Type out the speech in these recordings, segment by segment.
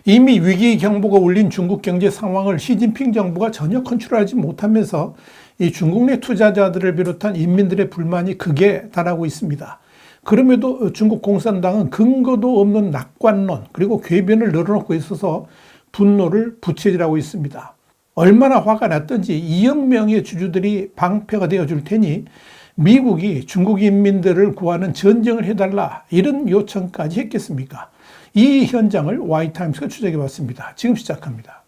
이미 위기 경보가 울린 중국 경제 상황을 시진핑 정부가 전혀 컨트롤하지 못하면서 이 중국 내 투자자들을 비롯한 인민들의 불만이 극에 달하고 있습니다. 그럼에도 중국 공산당은 근거도 없는 낙관론 그리고 궤변을 늘어놓고 있어서 분노를 부채질하고 있습니다. 얼마나 화가 났던지 2억 명의 주주들이 방패가 되어줄 테니 미국이 중국 인민들을 구하는 전쟁을 해달라 이런 요청까지 했겠습니까? 이 현장을 Y타임스가 추적해봤습니다. 지금 시작합니다.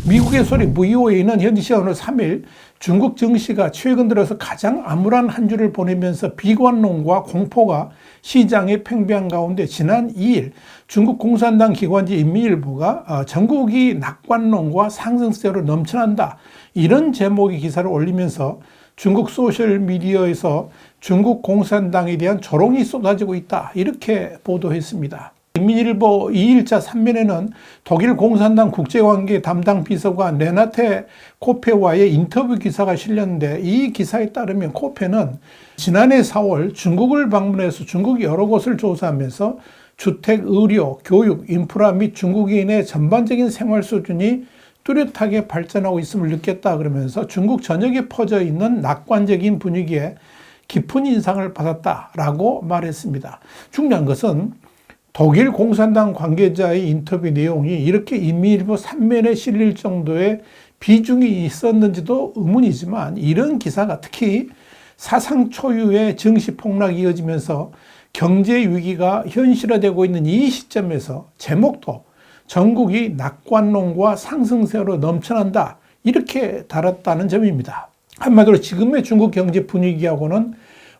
미국의 소리 VOA는 현지 시간으로 3일 중국 증시가 최근 들어서 가장 암울한 한 주를 보내면서 비관론과 공포가 시장에 팽배한 가운데 지난 2일 중국 공산당 기관지 인민일보가 전국이 낙관론과 상승세로 넘쳐난다 이런 제목의 기사를 올리면서 중국 소셜미디어에서 중국 공산당에 대한 조롱이 쏟아지고 있다 이렇게 보도했습니다. 인민일보 2일자 3면에는 독일 공산당 국제관계 담당 비서관 레나테 코페와의 인터뷰 기사가 실렸는데 이 기사에 따르면 코페는 지난해 4월 중국을 방문해서 중국 여러 곳을 조사하면서 주택, 의료, 교육, 인프라 및 중국인의 전반적인 생활 수준이 뚜렷하게 발전하고 있음을 느꼈다 그러면서 중국 전역에 퍼져 있는 낙관적인 분위기에 깊은 인상을 받았다라고 말했습니다. 중요한 것은 독일 공산당 관계자의 인터뷰 내용이 이렇게 인민일보 3면에 실릴 정도의 비중이 있었는지도 의문이지만 이런 기사가 특히 사상 초유의 증시 폭락이 이어지면서 경제 위기가 현실화되고 있는 이 시점에서 제목도 전국이 낙관론과 상승세로 넘쳐난다 이렇게 달았다는 점입니다. 한마디로 지금의 중국 경제 분위기하고는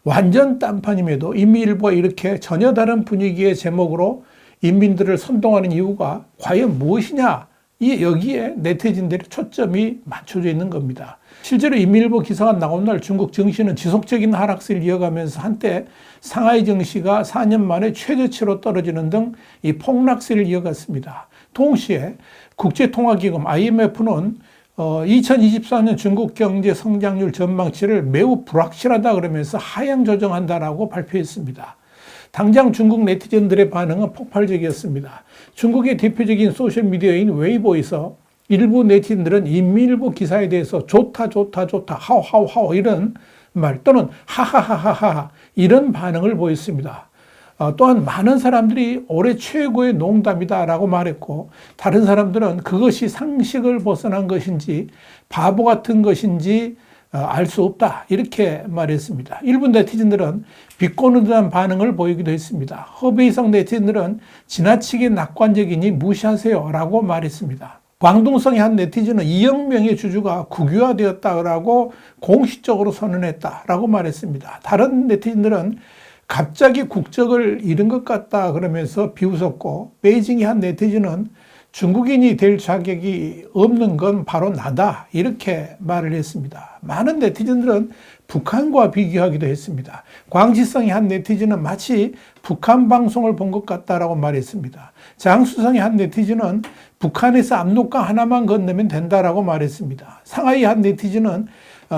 완전 딴판임에도 인민일보가 이렇게 전혀 다른 분위기의 제목으로 인민들을 선동하는 이유가 과연 무엇이냐? 여기에 네티즌들의 초점이 맞춰져 있는 겁니다. 실제로 인민일보 기사가 나온 날 중국 증시는 지속적인 하락세를 이어가면서 한때 상하이 증시가 4년 만에 최저치로 떨어지는 등 이 폭락세를 이어갔습니다. 동시에 국제통화기금 IMF는 2024년 중국 경제 성장률 전망치를 매우 불확실하다 그러면서 하향 조정한다라고 발표했습니다. 당장 중국 네티즌들의 반응은 폭발적이었습니다. 중국의 대표적인 소셜미디어인 웨이보에서 일부 네티즌들은 인민일보 기사에 대해서 좋다 하오 이런 말 또는 하하하하하 이런 반응을 보였습니다. 또한 많은 사람들이 올해 최고의 농담이다라고 말했고 다른 사람들은 그것이 상식을 벗어난 것인지 바보 같은 것인지 알 수 없다 이렇게 말했습니다. 일부 네티즌들은 비꼬는 듯한 반응을 보이기도 했습니다. 허베이성 네티즌들은 지나치게 낙관적이니 무시하세요 라고 말했습니다. 광둥성의 한 네티즌은 2억 명의 주주가 국유화되었다고 공식적으로 선언했다라고 말했습니다. 다른 네티즌들은 갑자기 국적을 잃은 것 같다 그러면서 비웃었고 베이징의 한 네티즌은 중국인이 될 자격이 없는 건 바로 나다 이렇게 말을 했습니다. 많은 네티즌들은 북한과 비교하기도 했습니다. 광지성의 한 네티즌은 마치 북한 방송을 본 것 같다라고 말했습니다. 장수성의 한 네티즌은 북한에서 압록강 하나만 건너면 된다라고 말했습니다. 상하이 한 네티즌은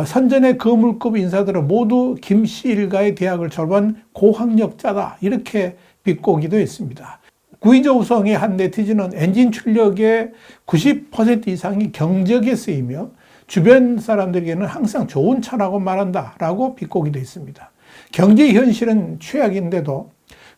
선전의 거물급 인사들은 모두 김씨 일가의 대학을 졸업한 고학력자다 이렇게 비꼬기도 했습니다. 구이저우성의 한 네티즌은 엔진 출력의 90% 이상이 경적에 쓰이며 주변 사람들에게는 항상 좋은 차라고 말한다라고 비꼬기도 했습니다. 경제 현실은 최악인데도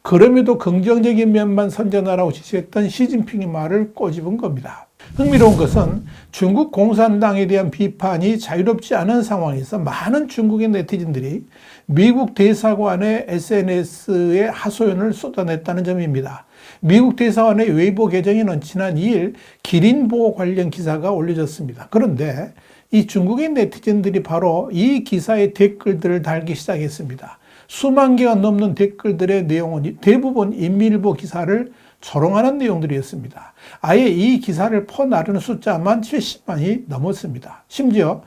그럼에도 긍정적인 면만 선전하라고 지시했던 시진핑의 말을 꼬집은 겁니다. 흥미로운 것은 중국 공산당에 대한 비판이 자유롭지 않은 상황에서 많은 중국의 네티즌들이 미국 대사관의 SNS에 하소연을 쏟아냈다는 점입니다. 미국 대사관의 웨이보 계정에는 지난 2일 기린 보호 관련 기사가 올려졌습니다. 그런데 이 중국의 네티즌들이 바로 이 기사의 댓글들을 달기 시작했습니다. 수만 개가 넘는 댓글들의 내용은 대부분 인민일보 기사를 조롱하는 내용들이었습니다. 아예 이 기사를 퍼나르는 숫자만 70만이 넘었습니다. 심지어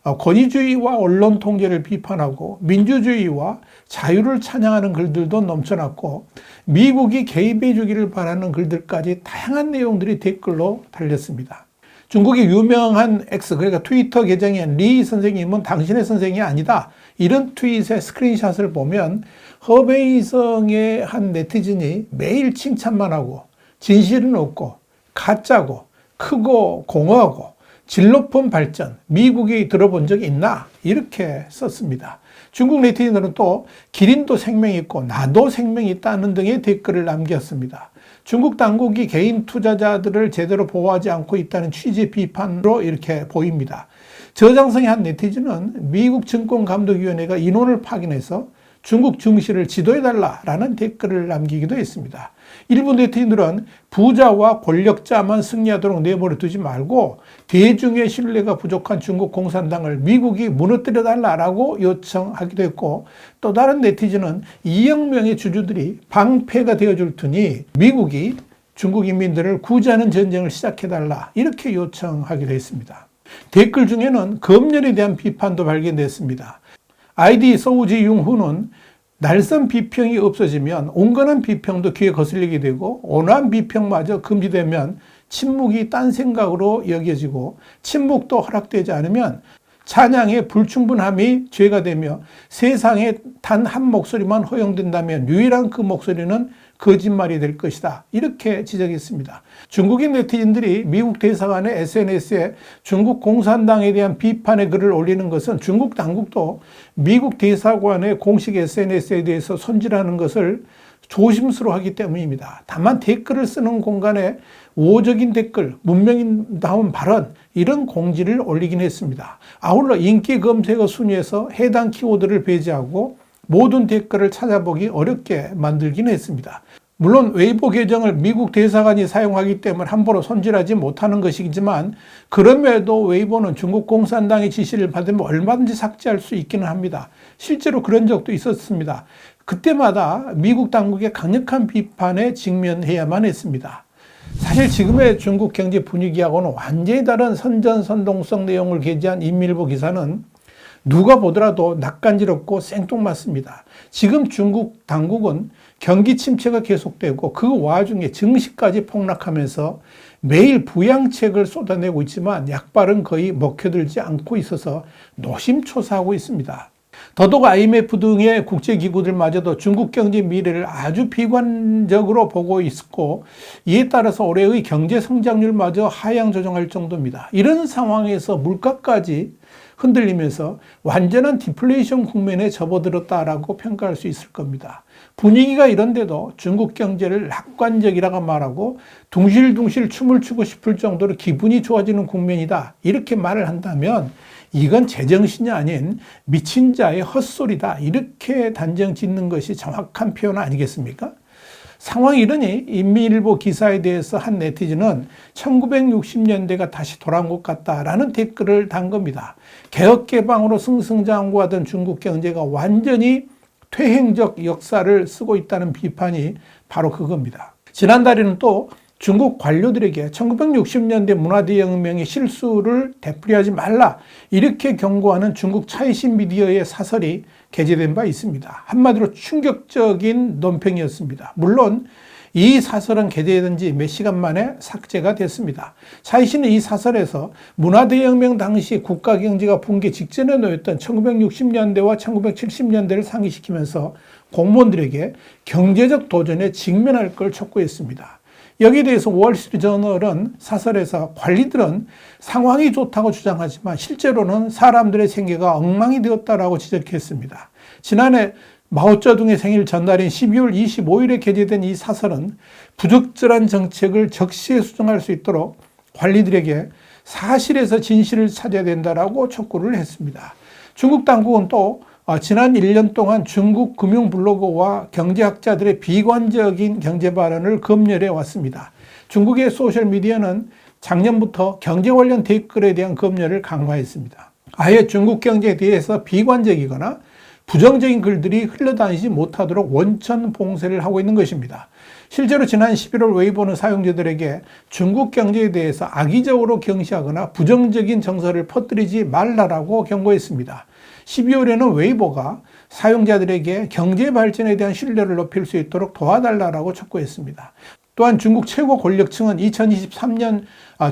권위주의와 언론 통제를 비판하고 민주주의와 자유를 찬양하는 글들도 넘쳐났고 미국이 개입해 주기를 바라는 글들까지 다양한 내용들이 댓글로 달렸습니다. 중국의 유명한 X, 그러니까 트위터 계정인 리 선생님은 당신의 선생이 아니다. 이런 트윗의 스크린샷을 보면 허베이성의 한 네티즌이 매일 칭찬만 하고 진실은 없고 가짜고 크고 공허하고 질 높은 발전, 미국이 들어본 적이 있나? 이렇게 썼습니다. 중국 네티즌들은 또 기린도 생명이 있고 나도 생명이 있다는 등의 댓글을 남겼습니다. 중국 당국이 개인 투자자들을 제대로 보호하지 않고 있다는 취지 비판으로 이렇게 보입니다. 저장성의 한 네티즌은 미국 증권감독위원회가 인원을 파견해서 중국 증시를 지도해달라라는 댓글을 남기기도 했습니다. 일부 네티즌들은 부자와 권력자만 승리하도록 내버려 두지 말고 대중의 신뢰가 부족한 중국 공산당을 미국이 무너뜨려달라고 요청하기도 했고, 또 다른 네티즌은 2억 명의 주주들이 방패가 되어줄 테니 미국이 중국 인민들을 구제하는 전쟁을 시작해달라 이렇게 요청하기도 했습니다. 댓글 중에는 검열에 대한 비판도 발견됐습니다. 아이디 서우지 융후는 날선 비평이 없어지면 온건한 비평도 귀에 거슬리게 되고 온화한 비평마저 금지되면 침묵이 딴 생각으로 여겨지고 침묵도 허락되지 않으면 찬양의 불충분함이 죄가 되며 세상에 단 한 목소리만 허용된다면 유일한 그 목소리는 거짓말이 될 것이다. 이렇게 지적했습니다. 중국인 네티즌들이 미국 대사관의 SNS에 중국 공산당에 대한 비판의 글을 올리는 것은 중국 당국도 미국 대사관의 공식 SNS에 대해서 손질하는 것을 조심스러워하기 때문입니다. 다만 댓글을 쓰는 공간에 우호적인 댓글, 문명다운 발언 이런 공지를 올리긴 했습니다. 아울러 인기 검색어 순위에서 해당 키워드를 배제하고 모든 댓글을 찾아보기 어렵게 만들긴 했습니다. 물론 웨이보 계정을 미국 대사관이 사용하기 때문에 함부로 손질하지 못하는 것이지만 그럼에도 웨이보는 중국 공산당의 지시를 받으면 얼마든지 삭제할 수 있기는 합니다. 실제로 그런 적도 있었습니다. 그때마다 미국 당국의 강력한 비판에 직면해야만 했습니다. 사실 지금의 중국 경제 분위기하고는 완전히 다른 선전선동성 내용을 게재한 인민일보 기사는 누가 보더라도 낯간지럽고 생뚱맞습니다. 지금 중국 당국은 경기 침체가 계속되고 그 와중에 증시까지 폭락하면서 매일 부양책을 쏟아내고 있지만 약발은 거의 먹혀들지 않고 있어서 노심초사하고 있습니다. 더더욱 IMF 등의 국제기구들마저도 중국 경제 미래를 아주 비관적으로 보고 있고 이에 따라서 올해의 경제 성장률마저 하향 조정할 정도입니다. 이런 상황에서 물가까지 흔들리면서 완전한 디플레이션 국면에 접어들었다라고 평가할 수 있을 겁니다. 분위기가 이런데도 중국 경제를 낙관적이라고 말하고 둥실둥실 춤을 추고 싶을 정도로 기분이 좋아지는 국면이다 이렇게 말을 한다면 이건 제정신이 아닌 미친 자의 헛소리다 이렇게 단정 짓는 것이 정확한 표현 아니겠습니까? 상황이 이러니 인민일보 기사에 대해서 한 네티즌은 1960년대가 다시 돌아온 것 같다라는 댓글을 단 겁니다. 개혁개방으로 승승장구하던 중국 경제가 완전히 퇴행적 역사를 쓰고 있다는 비판이 바로 그겁니다. 지난달에는 또 중국 관료들에게 1960년대 문화대혁명의 실수를 되풀이하지 말라 이렇게 경고하는 중국 차이신 미디어의 사설이 게재된 바 있습니다. 한마디로 충격적인 논평이었습니다. 물론 이 사설은 게재된 지 몇 시간 만에 삭제가 됐습니다. 차이신은 이 사설에서 문화대혁명 당시 국가경제가 붕괴 직전에 놓였던 1960년대와 1970년대를 상기시키면서 공무원들에게 경제적 도전에 직면할 걸 촉구했습니다. 여기에 대해서 월스트리트저널은 사설에서 관리들은 상황이 좋다고 주장하지만 실제로는 사람들의 생계가 엉망이 되었다라고 지적했습니다. 지난해 마오쩌둥의 생일 전날인 12월 25일에 게재된 이 사설은 부적절한 정책을 적시에 수정할 수 있도록 관리들에게 사실에서 진실을 찾아야 된다라고 촉구를 했습니다. 중국 당국은 또 지난 1년 동안 중국 금융 블로거와 경제학자들의 비관적인 경제 발언을 검열해 왔습니다. 중국의 소셜미디어는 작년부터 경제 관련 댓글에 대한 검열을 강화했습니다. 아예 중국 경제에 대해서 비관적이거나 부정적인 글들이 흘러다니지 못하도록 원천 봉쇄를 하고 있는 것입니다. 실제로 지난 11월 웨이보는 사용자들에게 중국 경제에 대해서 악의적으로 경시하거나 부정적인 정서를 퍼뜨리지 말라라고 경고했습니다. 12월에는 웨이보가 사용자들에게 경제 발전에 대한 신뢰를 높일 수 있도록 도와달라고 촉구했습니다. 또한 중국 최고 권력층은 2023년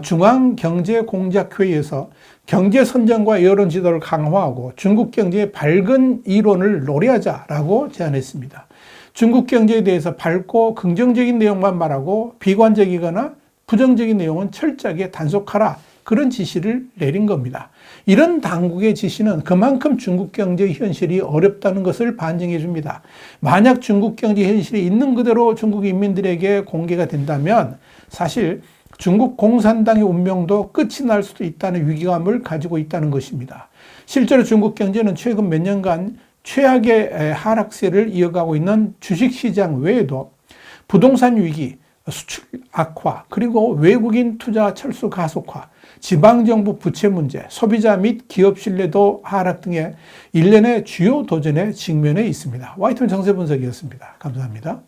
중앙경제공작회의에서 경제선정과 여론 지도를 강화하고 중국 경제의 밝은 이론을 노래하자라고 제안했습니다. 중국 경제에 대해서 밝고 긍정적인 내용만 말하고 비관적이거나 부정적인 내용은 철저하게 단속하라. 그런 지시를 내린 겁니다. 이런 당국의 지시는 그만큼 중국 경제 현실이 어렵다는 것을 반증해 줍니다. 만약 중국 경제 현실이 있는 그대로 중국 인민들에게 공개가 된다면 사실 중국 공산당의 운명도 끝이 날 수도 있다는 위기감을 가지고 있다는 것입니다. 실제로 중국 경제는 최근 몇 년간 최악의 하락세를 이어가고 있는 주식시장 외에도 부동산 위기, 수출 악화, 그리고 외국인 투자 철수 가속화, 지방정부 부채 문제, 소비자 및 기업 신뢰도 하락 등의 일련의 주요 도전에 직면해 있습니다. 와이튼 정세 분석이었습니다. 감사합니다.